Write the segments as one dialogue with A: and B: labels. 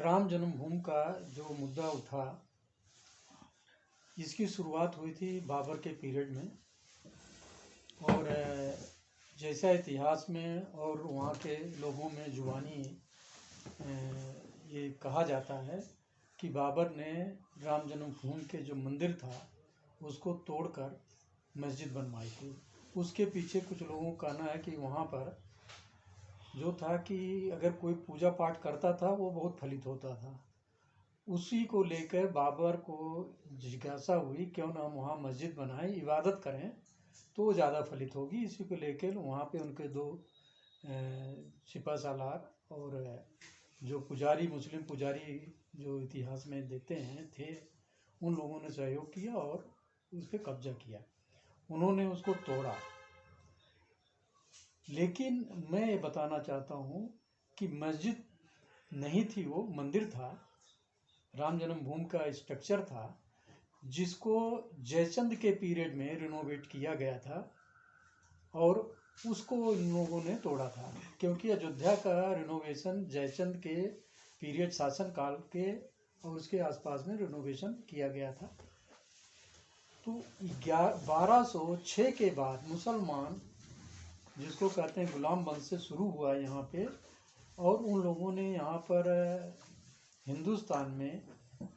A: राम जन्मभूमि का जो मुद्दा उठा, इसकी शुरुआत हुई थी बाबर के पीरियड में। और जैसा इतिहास में और वहाँ के लोगों में जुबानी ये कहा जाता है कि बाबर ने राम जन्मभूमि के जो मंदिर था उसको तोड़कर मस्जिद बनवाई थी। उसके पीछे कुछ लोगों का कहना है कि वहाँ पर जो था कि अगर कोई पूजा पाठ करता था वो बहुत फलित होता था। उसी को लेकर बाबर को जिज्ञासा हुई, क्यों ना हम वहाँ मस्जिद बनाएं, इबादत करें तो ज़्यादा फलित होगी। इसी को लेकर वहाँ पे उनके दो सिपा सालार और जो पुजारी, मुस्लिम पुजारी जो इतिहास में देते हैं थे, उन लोगों ने सहयोग किया और उस पर कब्जा किया। उन्होंने उसको तोड़ा। लेकिन मैं ये बताना चाहता हूँ कि मस्जिद नहीं थी, वो मंदिर था। राम जन्मभूमि का स्ट्रक्चर था जिसको जयचंद के पीरियड में रिनोवेट किया गया था और उसको इन लोगों ने तोड़ा था, क्योंकि अयोध्या का रिनोवेशन जयचंद के पीरियड शासन काल के और उसके आसपास में रिनोवेशन किया गया था। तो 1206 के बाद मुसलमान, जिसको कहते हैं गुलाम वंश से शुरू हुआ यहाँ पे, और उन लोगों ने यहाँ पर हिंदुस्तान में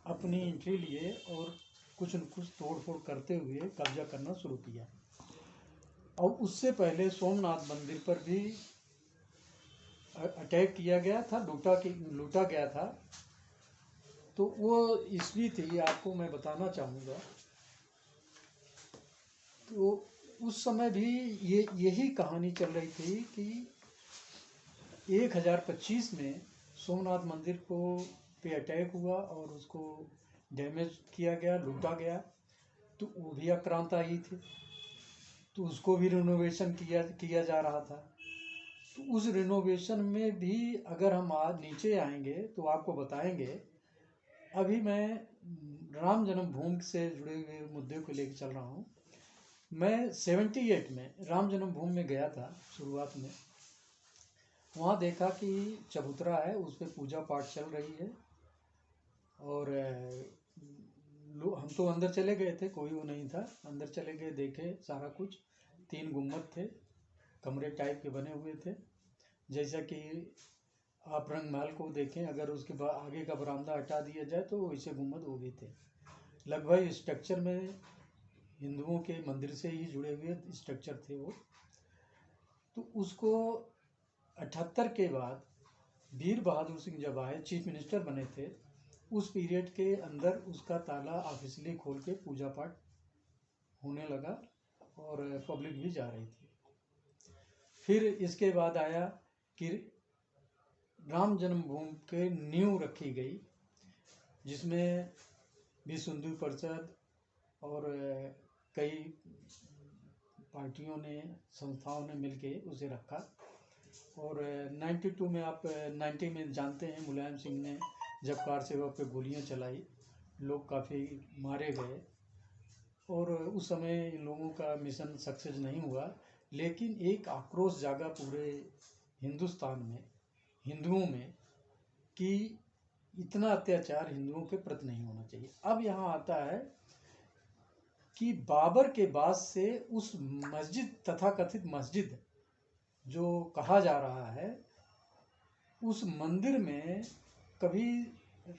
A: अपनी एंट्री लिए और कुछ न कुछ तोड़ फोड़ करते हुए कब्जा करना शुरू किया। और उससे पहले सोमनाथ मंदिर पर भी अटैक किया गया था, लूटा गया था। तो वो ईस्वी थी, आपको मैं बताना चाहूँगा। तो उस समय भी यही कहानी चल रही थी कि 1025 में सोमनाथ मंदिर को पे अटैक हुआ और उसको डैमेज किया गया, लूटा गया। तो वो भी आक्रांता ही थे, तो उसको भी रिनोवेशन किया जा रहा था। तो उस रिनोवेशन में भी अगर हम आज नीचे आएंगे तो आपको बताएंगे। अभी मैं राम जन्मभूमि से जुड़े हुए मुद्दे को लेकर चल रहा हूँ। मैं 78 में राम जन्मभूमि में गया था शुरुआत में। वहाँ देखा कि चबूतरा है, उस पर पूजा पाठ चल रही है। और हम तो अंदर चले गए थे, कोई वो नहीं था। अंदर चले गए, देखे सारा कुछ। 3 गुम्बद थे, कमरे टाइप के बने हुए थे। जैसा कि आप रंगमहल को देखें, अगर उसके आगे का बरामदा हटा दिया जाए तो वैसे गुम्बद वो भी थे। लगभग स्ट्रक्चर में हिंदुओं के मंदिर से ही जुड़े हुए स्ट्रक्चर थे वो। तो उसको 78 के बाद वीर बहादुर सिंह जब आए, चीफ मिनिस्टर बने थे, उस पीरियड के अंदर उसका ताला ऑफिशियली खोल के पूजा पाठ होने लगा और पब्लिक भी जा रही थी। फिर इसके बाद आया कि राम जन्मभूमि के नींव रखी गई, जिसमें विश्व हिंदू परिषद और कई पार्टियों ने, संस्थाओं ने मिलके उसे रखा। और 92 में, आप 90 में जानते हैं, मुलायम सिंह ने जब कार सेवा पे गोलियां चलाई, लोग काफ़ी मारे गए। और उस समय इन लोगों का मिशन सक्सेस नहीं हुआ। लेकिन एक आक्रोश जागा पूरे हिंदुस्तान में, हिंदुओं में, कि इतना अत्याचार हिंदुओं के प्रति नहीं होना चाहिए। अब यहाँ आता है कि बाबर के बाद से उस मस्जिद, तथाकथित मस्जिद जो कहा जा रहा है, उस मंदिर में कभी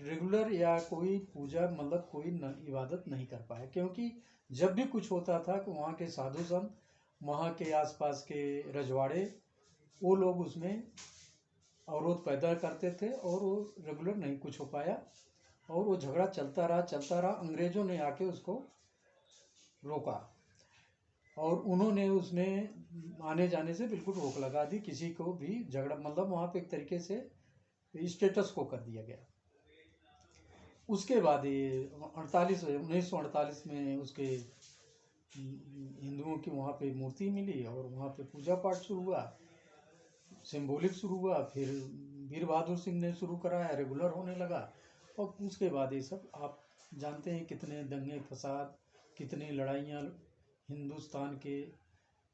A: रेगुलर या कोई पूजा, मतलब कोई इबादत नहीं कर पाया। क्योंकि जब भी कुछ होता था कि वहाँ के साधु संत, वहाँ के आसपास के रजवाड़े, वो लोग उसमें अवरोध पैदा करते थे और वो रेगुलर नहीं कुछ हो पाया। और वो झगड़ा चलता रहा। अंग्रेज़ों ने आके उसको रोका और उन्होंने उसमें आने जाने से बिल्कुल रोक लगा दी। किसी को भी झगड़ा, मतलब वहाँ पे एक तरीके से स्टेटस को कर दिया गया। उसके बाद ये 1948 में उसके हिंदुओं की वहाँ पे मूर्ति मिली और वहाँ पे पूजा पाठ शुरू हुआ, सिंबॉलिक शुरू हुआ। फिर वीर बहादुर सिंह ने शुरू कराया, रेगुलर होने लगा। और उसके बाद ये सब आप जानते हैं, कितने दंगे फसाद, कितनी लड़ाइयाँ हिंदुस्तान के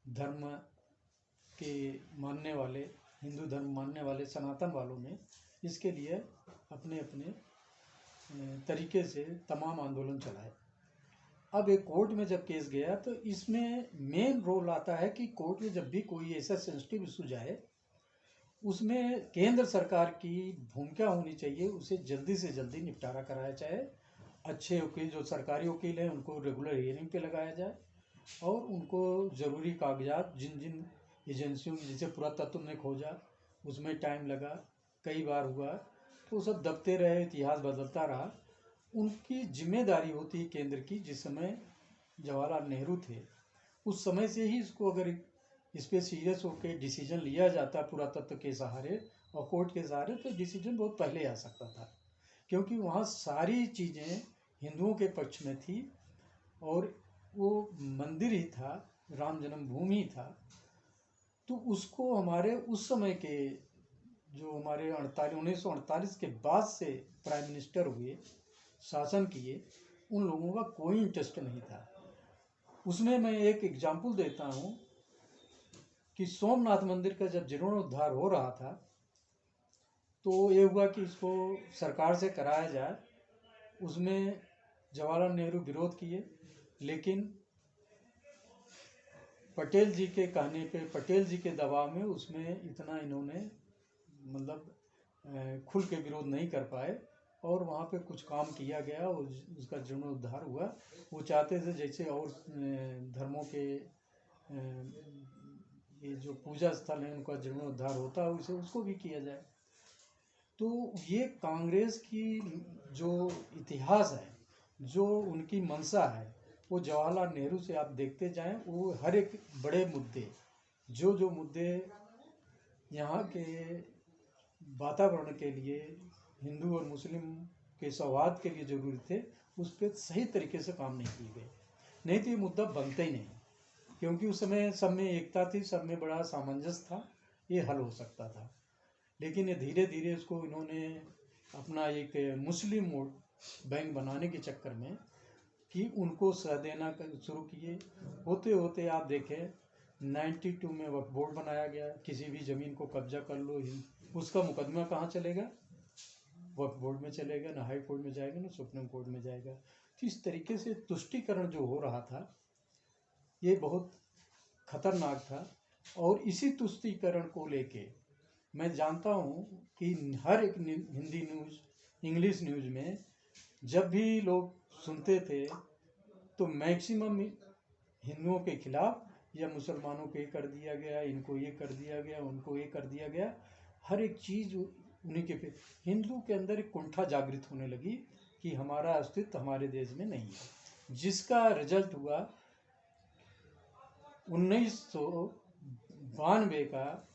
A: धर्म के मानने वाले, हिंदू धर्म मानने वाले सनातन वालों ने इसके लिए अपने अपने तरीके से तमाम आंदोलन चलाए। अब एक कोर्ट में जब केस गया तो इसमें मेन रोल आता है कि कोर्ट में जब भी कोई ऐसा सेंसिटिव इशू जाए उसमें केंद्र सरकार की भूमिका होनी चाहिए, उसे जल्दी से जल्दी निपटारा कराया जाए। अच्छे वकील जो सरकारी वकील हैं उनको रेगुलर हियरिंग पे लगाया जाए और उनको ज़रूरी कागजात जिन जिन एजेंसियों की, जैसे पुरातत्व ने खोजा उसमें टाइम लगा, कई बार हुआ, तो सब दबते रहे, इतिहास बदलता रहा। उनकी जिम्मेदारी होती है केंद्र की। जिस समय जवाहरलाल नेहरू थे उस समय से ही इसको अगर इस पर सीरियस होकर डिसीजन लिया जाता पुरातत्व के सहारे और कोर्ट के सहारे, तो डिसीजन बहुत पहले आ सकता था, क्योंकि वहाँ सारी चीज़ें हिंदुओं के पक्ष में थी और वो मंदिर ही था, राम जन्मभूमि ही था। तो उसको हमारे उस समय के जो हमारे 1948 के बाद से प्राइम मिनिस्टर हुए, शासन किए, उन लोगों का कोई इंटरेस्ट नहीं था उसमें। मैं एक एग्जाम्पल देता हूँ कि सोमनाथ मंदिर का जब जीर्णोद्धार हो रहा था तो ये हुआ कि इसको सरकार से कराया जाए। उसमें जवाहरलाल नेहरू विरोध किए, लेकिन पटेल जी के कहने पे, पटेल जी के दबाव में उसमें इतना इन्होंने मतलब खुल के विरोध नहीं कर पाए और वहाँ पे कुछ काम किया गया और उसका जीर्णोद्धार हुआ। वो चाहते थे जैसे और धर्मों के ये जो पूजा स्थल है उनका जीर्णोद्धार होता है उसे उसको भी किया जाए। तो ये कांग्रेस की जो इतिहास है, जो उनकी मंशा है, वो जवाहरलाल नेहरू से आप देखते जाएं, वो हर एक बड़े मुद्दे, जो मुद्दे यहाँ के वातावरण के लिए, हिंदू और मुस्लिम के सौहार्द के लिए जरूरी थे, उस पर सही तरीके से काम नहीं किए गए। नहीं तो ये मुद्दा बनता ही नहीं, क्योंकि उस समय सब में एकता थी, सब में बड़ा सामंजस्य था, ये हल हो सकता था। लेकिन ये धीरे धीरे उसको इन्होंने अपना एक मुस्लिम वोट बैंक बनाने के चक्कर में कि उनको सह देना शुरू किए। होते होते आप देखें 92 में वक्फ बोर्ड बनाया गया, किसी भी ज़मीन को कब्जा कर लो, उसका मुकदमा कहाँ चलेगा? वक्फ बोर्ड में चलेगा, ना हाई कोर्ट में जाएगा, ना सुप्रीम कोर्ट में जाएगा। तो इस तरीके से तुष्टीकरण जो हो रहा था ये बहुत खतरनाक था। और इसी तुष्टीकरण को लेके मैं जानता हूँ कि हर एक हिंदी न्यूज़, इंग्लिश न्यूज़ में जब भी लोग सुनते थे तो मैक्सिमम हिंदुओं के खिलाफ या मुसलमानों को ये कर दिया गया, इनको ये कर दिया गया, उनको ये कर दिया गया, हर एक चीज़ उन्हीं के पे। हिंदू के अंदर एक कुंठा जागृत होने लगी कि हमारा अस्तित्व हमारे देश में नहीं है, जिसका रिजल्ट हुआ 1992 का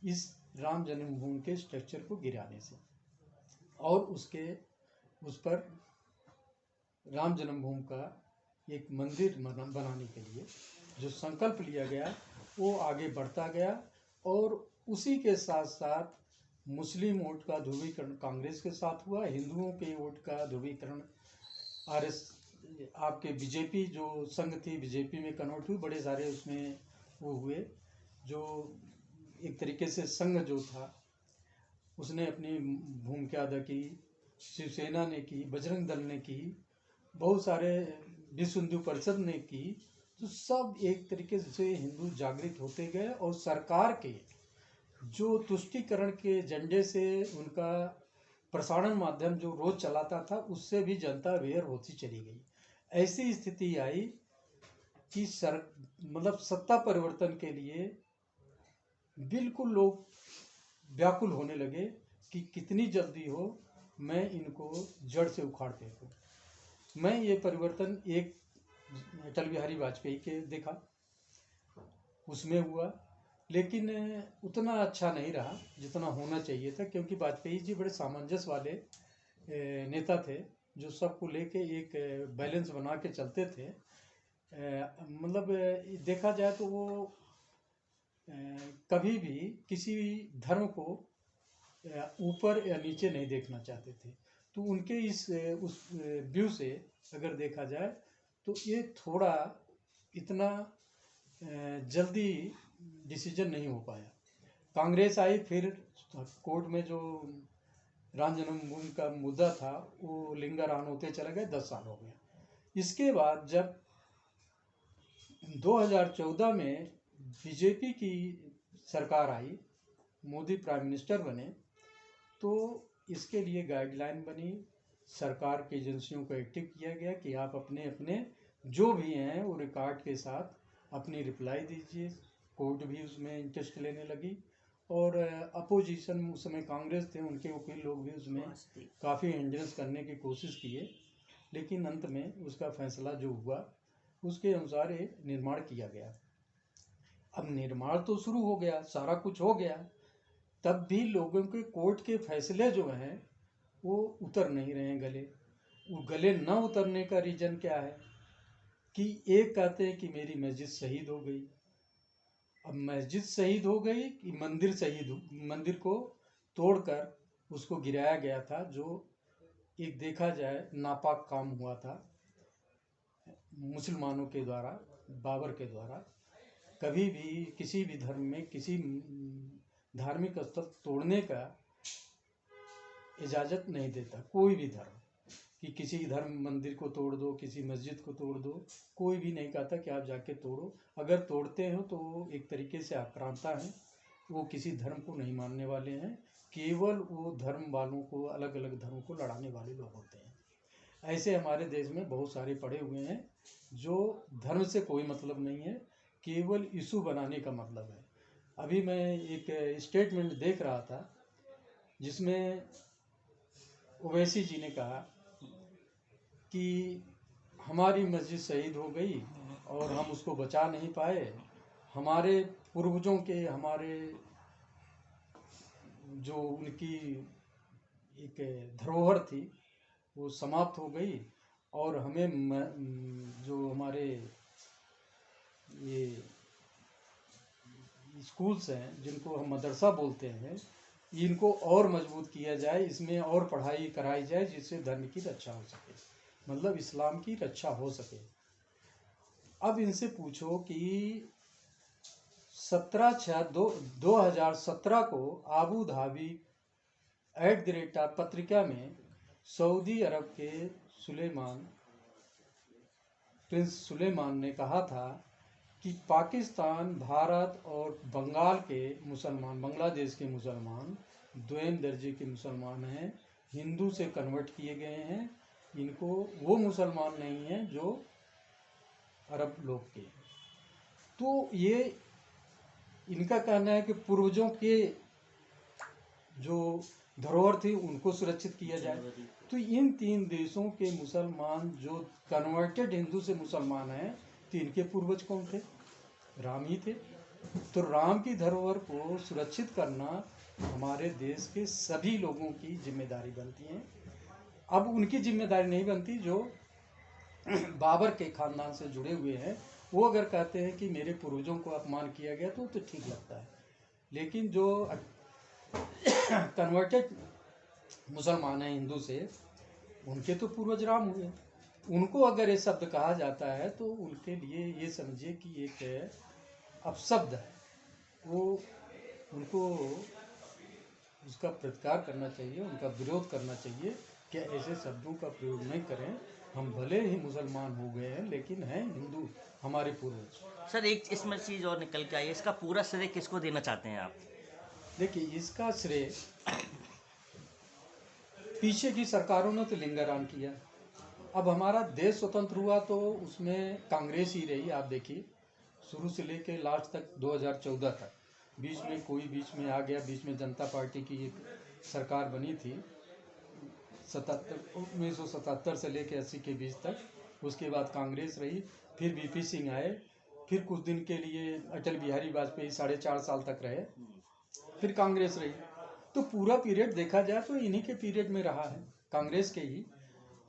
A: इस राम जन्मभूमि के स्ट्रक्चर को गिराने से और उस पर राम जन्मभूमि का एक मंदिर बनाने के लिए जो संकल्प लिया गया वो आगे बढ़ता गया। और उसी के साथ साथ मुस्लिम वोट का ध्रुवीकरण कांग्रेस के साथ हुआ, हिंदुओं के वोट का ध्रुवीकरण आपके बीजेपी जो संघ थी बीजेपी में कन्वर्ट हुई, बड़े सारे उसमें वो हुए। जो एक तरीके से संघ जो था उसने अपनी भूमिका अदा की, शिवसेना ने की, बजरंग दल ने की, बहुत सारे विश्व हिंदू परिषद ने की। तो सब एक तरीके से हिंदू जागृत होते गए और सरकार के जो तुष्टीकरण के एजेंडे से उनका प्रसारण माध्यम जो रोज चलाता था उससे भी जनता अवेयर होती चली गई। ऐसी स्थिति आई कि मतलब सत्ता परिवर्तन के लिए बिल्कुल लोग व्याकुल होने लगे कि कितनी जल्दी हो मैं इनको जड़ से उखाड़ फेंकूं। मैं ये परिवर्तन एक अटल बिहारी वाजपेयी के देखा, उसमें हुआ, लेकिन उतना अच्छा नहीं रहा जितना होना चाहिए था, क्योंकि वाजपेयी जी बड़े सामंजस्य वाले नेता थे जो सबको लेके एक बैलेंस बना के चलते थे। मतलब देखा जाए तो वो कभी भी किसी धर्म को ऊपर या नीचे नहीं देखना चाहते थे। तो उनके उस व्यू से अगर देखा जाए तो ये थोड़ा इतना जल्दी डिसीजन नहीं हो पाया। कांग्रेस आई, फिर कोर्ट में जो राम जन्मभूमि का मुद्दा था वो लिंगारान होते चले गए, 10 साल हो गए। इसके बाद जब 2014 में बीजेपी की सरकार आई, मोदी प्राइम मिनिस्टर बने, तो इसके लिए गाइडलाइन बनी, सरकार की एजेंसियों को एक्टिव किया गया कि आप अपने अपने जो भी हैं वो रिकॉर्ड के साथ अपनी रिप्लाई दीजिए। कोर्ट भी उसमें इंटरेस्ट लेने लगी और अपोजिशन उस समय कांग्रेस थे, उनके वकील लोग भी उसमें काफ़ी हिंड्रेंस करने की कोशिश किए, लेकिन अंत में उसका फैसला जो हुआ उसके अनुसार ये निर्माण किया गया। अब निर्माण तो शुरू हो गया, सारा कुछ हो गया, तब भी लोगों के कोर्ट के फैसले जो हैं वो उतर नहीं रहे हैं गले। वो गले न उतरने का रीज़न क्या है कि एक कहते हैं कि मेरी मस्जिद शहीद हो गई। अब मस्जिद शहीद हो गई कि मंदिर को तोड़कर उसको गिराया गया था, जो एक देखा जाए नापाक काम हुआ था मुसलमानों के द्वारा, बाबर के द्वारा। कभी भी किसी भी धर्म में किसी धार्मिक स्थल तोड़ने का इजाज़त नहीं देता कोई भी धर्म, कि किसी धर्म मंदिर को तोड़ दो, किसी मस्जिद को तोड़ दो, कोई भी नहीं कहता कि आप जाके तोड़ो। अगर तोड़ते हो तो वो एक तरीके से आक्रांता है, वो किसी धर्म को नहीं मानने वाले हैं, केवल वो धर्म वालों को, अलग अलग धर्मों को लड़ाने वाले लोग होते हैं। ऐसे हमारे देश में बहुत सारे पड़े हुए हैं जो धर्म से कोई मतलब नहीं है, केवल इशू बनाने का मतलब है। अभी मैं एक स्टेटमेंट देख रहा था जिसमें ओवैसी जी ने कहा कि हमारी मस्जिद शहीद हो गई और हम उसको बचा नहीं पाए, हमारे पूर्वजों के, हमारे जो उनकी एक धरोहर थी वो समाप्त हो गई, और हमें जो हमारे ये स्कूल्स हैं जिनको हम मदरसा बोलते हैं, इनको और मजबूत किया जाए, इसमें और पढ़ाई कराई जाए जिससे धर्म की रक्षा हो सके, मतलब इस्लाम की रक्षा हो सके। अब इनसे पूछो कि 17/6/2017 को आबू धाबी पत्रिका में सऊदी अरब के प्रिंस सुलेमान ने कहा था कि पाकिस्तान, भारत और बंगाल के मुसलमान, बांग्लादेश के मुसलमान द्वितीय दर्जे के मुसलमान हैं, हिंदू से कन्वर्ट किए गए हैं, इनको वो मुसलमान नहीं हैं जो अरब लोग के। तो ये इनका कहना है कि पूर्वजों के जो धरोहर थी उनको सुरक्षित किया जाए। तो इन 3 देशों के मुसलमान जो कन्वर्टेड हिंदू से मुसलमान हैं, तो इनके पूर्वज कौन थे? राम ही थे। तो राम की धरोहर को सुरक्षित करना हमारे देश के सभी लोगों की जिम्मेदारी बनती है। अब उनकी जिम्मेदारी नहीं बनती जो बाबर के खानदान से जुड़े हुए हैं, वो अगर कहते हैं कि मेरे पूर्वजों को अपमान किया गया तो ठीक लगता है, लेकिन जो कन्वर्टेड मुसलमान हैं हिंदू से, उनके तो पूर्वज राम हुए, उनको अगर ये शब्द कहा जाता है तो उनके लिए ये समझिए कि एक अपशब्द है, वो उनको उसका प्रतिकार करना चाहिए, उनका विरोध करना चाहिए कि ऐसे शब्दों का प्रयोग नहीं करें। हम भले ही मुसलमान हो गए हैं लेकिन हैं हिंदू, हमारे पूर्वज।
B: सर एक इसमें चीज़ और निकल के आई है, इसका पूरा श्रेय किसको देना चाहते हैं आप?
A: देखिए, इसका श्रेय पीछे की सरकारों ने तो लिंगाराम किया। अब हमारा देश स्वतंत्र हुआ तो उसमें कांग्रेस ही रही। आप देखिए शुरू से लेके लास्ट तक 2014 तक, बीच में कोई बीच में आ गया, बीच में जनता पार्टी की एक सरकार बनी थी 1977 से लेके 80 के बीच तक, उसके बाद कांग्रेस रही, फिर वीपी सिंह आए, फिर कुछ दिन के लिए अटल बिहारी वाजपेयी 4.5 साल तक रहे, फिर कांग्रेस रही। तो पूरा पीरियड देखा जाए तो इन्हीं के पीरियड में रहा है, कांग्रेस के ही।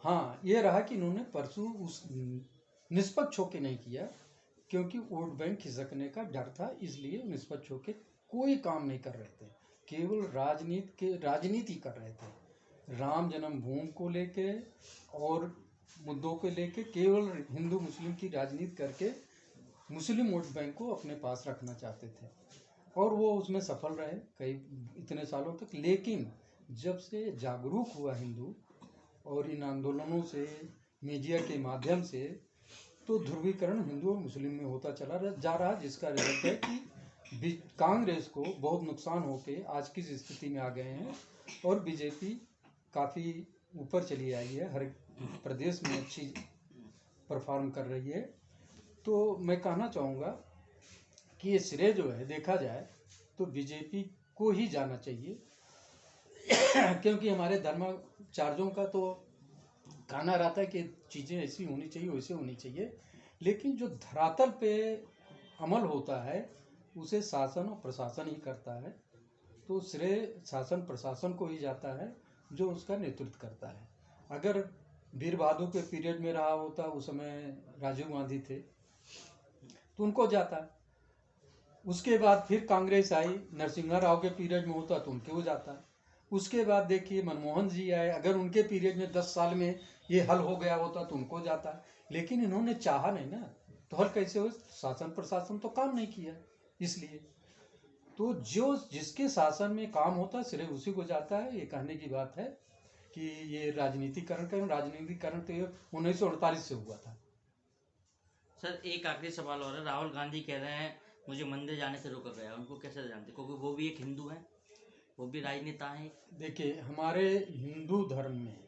A: हाँ, ये रहा कि इन्होंने परसों उस निष्पक्ष होकर नहीं किया, क्योंकि वोट बैंक खिसकने का डर था, इसलिए निष्पक्ष होकर कोई काम नहीं कर रहे थे, केवल राजनीति कर रहे थे। राम जन्मभूमि को लेके और मुद्दों को लेके केवल हिंदू मुस्लिम की राजनीति करके मुस्लिम वोट बैंक को अपने पास रखना चाहते थे, और वो उसमें सफल रहे कई इतने सालों तक। लेकिन जब से जागरूक हुआ हिंदू और इन आंदोलनों से, मीडिया के माध्यम से, तो ध्रुवीकरण हिंदू और मुस्लिम में होता जा रहा, जिसका रिजल्ट है कि कांग्रेस को बहुत नुकसान होके आज की स्थिति में आ गए हैं और बीजेपी काफ़ी ऊपर चली आई है, हर प्रदेश में अच्छी परफॉर्म कर रही है। तो मैं कहना चाहूँगा कि ये श्रेय जो है देखा जाए तो बीजेपी को ही जाना चाहिए क्योंकि हमारे धर्माचार्यों का तो कहना रहता है कि चीज़ें ऐसी होनी चाहिए, वैसे होनी चाहिए, लेकिन जो धरातल पे अमल होता है उसे शासन और प्रशासन ही करता है। तो श्रेय शासन प्रशासन को ही जाता है जो उसका नेतृत्व करता है। अगर वीर बहादुर के पीरियड में रहा होता, उस समय राजीव गांधी थे, तो उनको जाता है। उसके बाद फिर कांग्रेस आई, नरसिम्हा राव के पीरियड में होता तो उनके हो जाता। उसके बाद देखिए मनमोहन जी आए, अगर उनके पीरियड में 10 साल में ये हल हो गया होता तो उनको जाता, लेकिन इन्होंने चाहा नहीं ना, तो हल कैसे हो? शासन प्रशासन तो काम नहीं किया, इसलिए तो जो जिसके शासन में काम होता है श्रेय उसी को जाता है। ये कहने की बात है कि ये राजनीतिकरण तो 1948 से हुआ था।
B: सर एक आखिरी सवाल और है। राहुल गांधी कह रहे हैं मुझे मंदिर जाने से रोका गया, उनको कैसे जानते? क्योंकि वो भी एक हिंदू हैं, वो भी राजनेता हैं।
A: देखिए, हमारे हिंदू धर्म में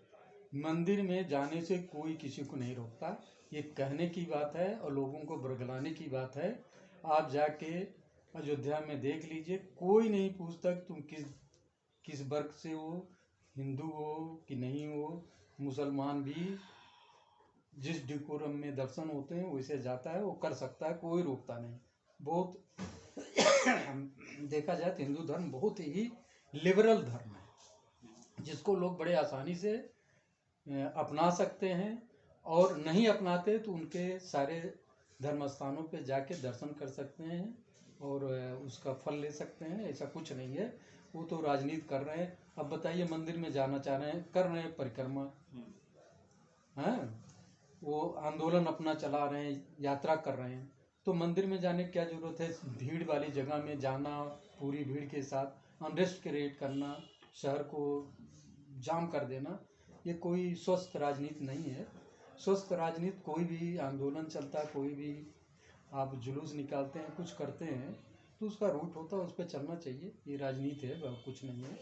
A: मंदिर में जाने से कोई किसी को नहीं रोकता। ये कहने की बात है और लोगों को बरगलाने की बात है। आप जाके अयोध्या में देख लीजिए, कोई नहीं पूछता कि तुम किस वर्ग से हो, हिंदू हो कि नहीं हो। मुसलमान भी जिस डिकोरम में दर्शन होते हैं वैसे जाता है, वो कर सकता है, कोई रोकता नहीं। बहुत देखा जाए तो हिंदू धर्म बहुत ही लिबरल धर्म है, जिसको लोग बड़े आसानी से अपना सकते हैं, और नहीं अपनाते तो उनके सारे धर्म स्थानों पे जाके दर्शन कर सकते हैं और उसका फल ले सकते हैं। ऐसा कुछ नहीं है, वो तो राजनीति कर रहे हैं। अब बताइए, मंदिर में जाना चाह रहे हैं, कर रहे हैं परिक्रमा, हैं, वो आंदोलन अपना चला रहे हैं, यात्रा कर रहे हैं, तो मंदिर में जाने की क्या जरूरत है? भीड़ वाली जगह में जाना, पूरी भीड़ के साथ अनरेस्ट क्रिएट करना, शहर को जाम कर देना, ये कोई स्वस्थ राजनीति नहीं है। स्वस्थ राजनीति, कोई भी आंदोलन चलता है, कोई भी आप जुलूस निकालते हैं, कुछ करते हैं, तो उसका रूट होता है, उस पर चलना चाहिए। ये राजनीति है, कुछ नहीं है।